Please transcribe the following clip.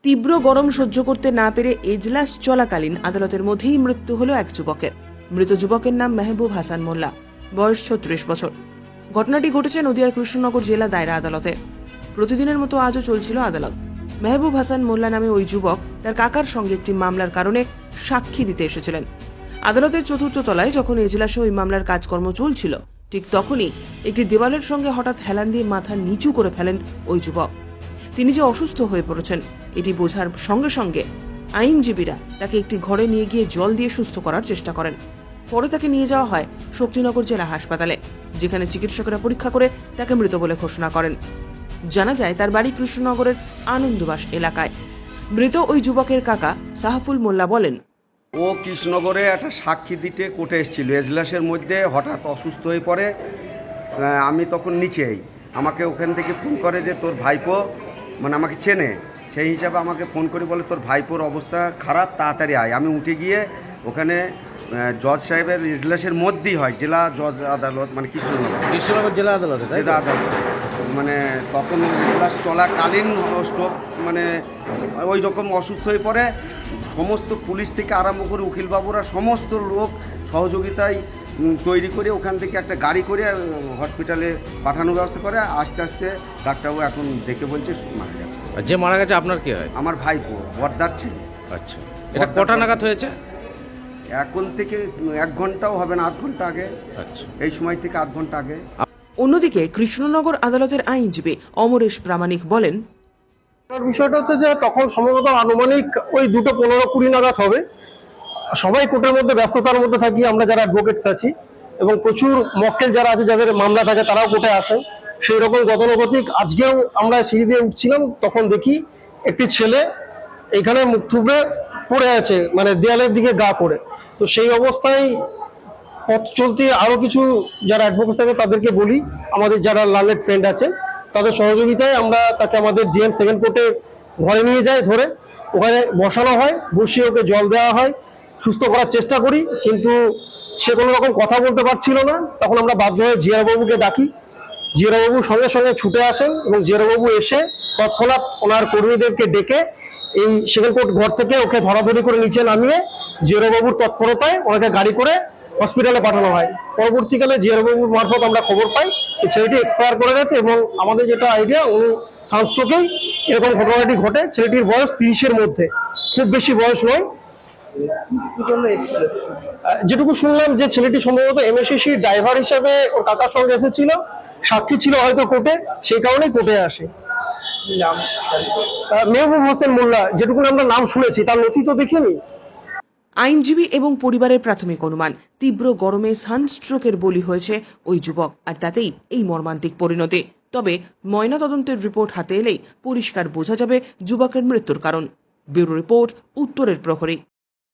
তীব্র গরম সহ্য করতে না পেরে এজলাস চলাকালীন আদালতের মধ্যেই মৃত্যু হলো এক যুবকের। মৃত যুবকের নাম মেহবুব হাসান মোল্লা, বয়স 36 বছর। ঘটনাটি ঘটেছে নদিয়ার কৃষ্ণনগর জেলা দায়রা আদালতে। প্রতিদিনের মতো আজও চলছিল আদালত। মেহবুব হাসান মোল্লা নামে ওই যুবক তার কাকার সঙ্গে একটি মামলার কারণে সাক্ষী দিতে এসেছিলেন। আদালতের চতুর্থ তলায় যখন এজলাসে ওই মামলার কাজকর্ম চলছিল, ঠিক তখনই একটি দেওয়ালের সঙ্গে হঠাৎ হেলান দিয়ে মাথা নিচু করে ফেলেন ওই যুবক। তিনি যে অসুস্থ হয়ে পড়েছেন এটি বোঝার সঙ্গে সঙ্গে আইনজীবীরা তাকে একটি ঘরে নিয়ে গিয়ে জল দিয়ে সুস্থ করার চেষ্টা করেন। পরে তাকে নিয়ে যাওয়া হয় শক্তিনগর জেলা হাসপাতালে, যেখানে চিকিৎসকেরা পরীক্ষা করে তাকে মৃত বলে ঘোষণা করেন। জানা যায় তার বাড়ি কৃষ্ণনগরের আনন্দবাস এলাকায়। মৃত ওই যুবকের কাকা সাহাফুল মোল্লা বলেন, ও কৃষ্ণনগরে একটা সাক্ষী দিতে কোর্টে এসেছিল। এজলাসের মধ্যে হঠাৎ অসুস্থ হয়ে পড়ে। আমি তখন নিচেই, আমাকে ওখান থেকে ফোন করে যে তোর ভাইপো, মানে আমাকে চেনে, সেই হিসাবে আমাকে ফোন করে বলে তোর ভাইপোর অবস্থা খারাপ, তাড়াতাড়ি আয়। আমি উঠে গিয়ে ওখানে জজ সাহেবের এজলাসের মধ্যেই হয়, জেলা জজ আদালত, মানে কৃষ্ণনগর জেলা আদালতে জেলা আদালত। মানে তখন এজলাস চলাকালীন স্ট্রোক, মানে ওই রকম অসুস্থ হয়ে পড়ে। সমস্ত পুলিশ থেকে আরম্ভ করে উকিলবাবুরা সমস্ত লোক সহযোগিতায় তৈরি করে ওখান থেকে একটা গাড়ি করে হসপিটালে পাঠানোর ব্যবস্থা করে। আস্তে আস্তে ডাক্তারবাবু এখন দেখে বলছে মারা গেছে। যে মারা গেছে আপনার কি হয়? আমার ভাইপো, বর্দার ছেলে। আচ্ছা, এটা কটা নাগাদ হয়েছে? এখন থেকে 1 ঘন্টাও হবে না, 8 ঘন্টা আগে। আচ্ছা, এই সময় থেকে 8 ঘন্টা আগে। অন্যদিকে কৃষ্ণনগর আদালতের আইনজীবী অমরেশ প্রামাণিক বলেন, বিষয়টা হচ্ছে যে তখন সম্ভবত আনুমানিক ওই 2:15-20 নাগাদ হবে। সবাই কোর্টের মধ্যে ব্যস্ততার মধ্যে থাকি আমরা যারা অ্যাডভোকেটস আছি, এবং প্রচুর মক্কেল যারা আছে যাদের মামলা থাকে তারাও কোর্টে আসেন। সেই রকম গতানুগতিক আজকেও আমরা সিঁড়ি দিয়ে উঠছিলাম, তখন দেখি একটি ছেলে এখানে মুখ থুবড়ে পড়ে আছে, মানে দেয়ালের দিকে গা করে। তো সেই অবস্থায় পথ চলতে আরও কিছু যারা অ্যাডভোকেট থাকে তাদেরকে বলি, আমাদের যারা লার্নেড ফ্রেন্ড আছে তাদের সহযোগিতায় আমরা তাকে আমাদের জিএম সেকেন্ড কোর্টে ঘরে নিয়ে যাই, ধরে ওখানে বসানো হয়, বসিয়ে ওকে জল দেওয়া হয়, সুস্থ করার চেষ্টা করি। কিন্তু সে কোনো রকম কথা বলতে পারছিল না। তখন আমরা বাধ্য হয়ে জিয়ারবাবুকে ডাকি। জিয়ারবাবু সঙ্গে সঙ্গে ছুটে আসেন এবং জিয়ারবাবু এসে তৎক্ষণাৎ ওনার কর্মীদেরকে ডেকে এই সেকেন্ড কোর্ট ঘর থেকে ওকে ধরাধরি করে নিচে নামিয়ে জিয়ারবাবুর তৎপরতায় ওনাকে গাড়ি করে হসপিটালে পাঠানো হয়। পরবর্তীকালে জিয়ারবাবুর মারফত আমরা খবর পাই এই ছেলেটি এক্সপায়ার করে গেছে, এবং আমাদের যেটা আইডিয়া উনি সানস্ট্রোকেই এরকম ঘটনাটি ঘটে। ছেলেটির বয়স 30-এর মধ্যে, খুব বেশি বয়স নয়। যেটুকু শুনলাম যে ছেলেটি সম্ভবত এমএসসি ড্রাইভার হিসাবে ওর কাকার সঙ্গে এসেছিল, সাক্ষী ছিল হয়তো কোর্টে, সেই কারণেই কোর্টে আসে। মেহবুব হোসেন মোল্লা, যেটুকু আমরা নাম শুনেছি, তার নথি তো দেখিনি। আইনজীবী এবং পরিবারের প্রাথমিক অনুমান তীব্র গরমে সানস্ট্রোকের বলি হয়েছে ওই যুবক, আর তাতেই এই মর্মান্তিক পরিণতি। তবে ময়নাতদন্তের রিপোর্ট হাতে এলেই পরিষ্কার বোঝা যাবে যুবকের মৃত্যুর কারণ। ব্যুরো রিপোর্ট, উত্তরের প্রহরী।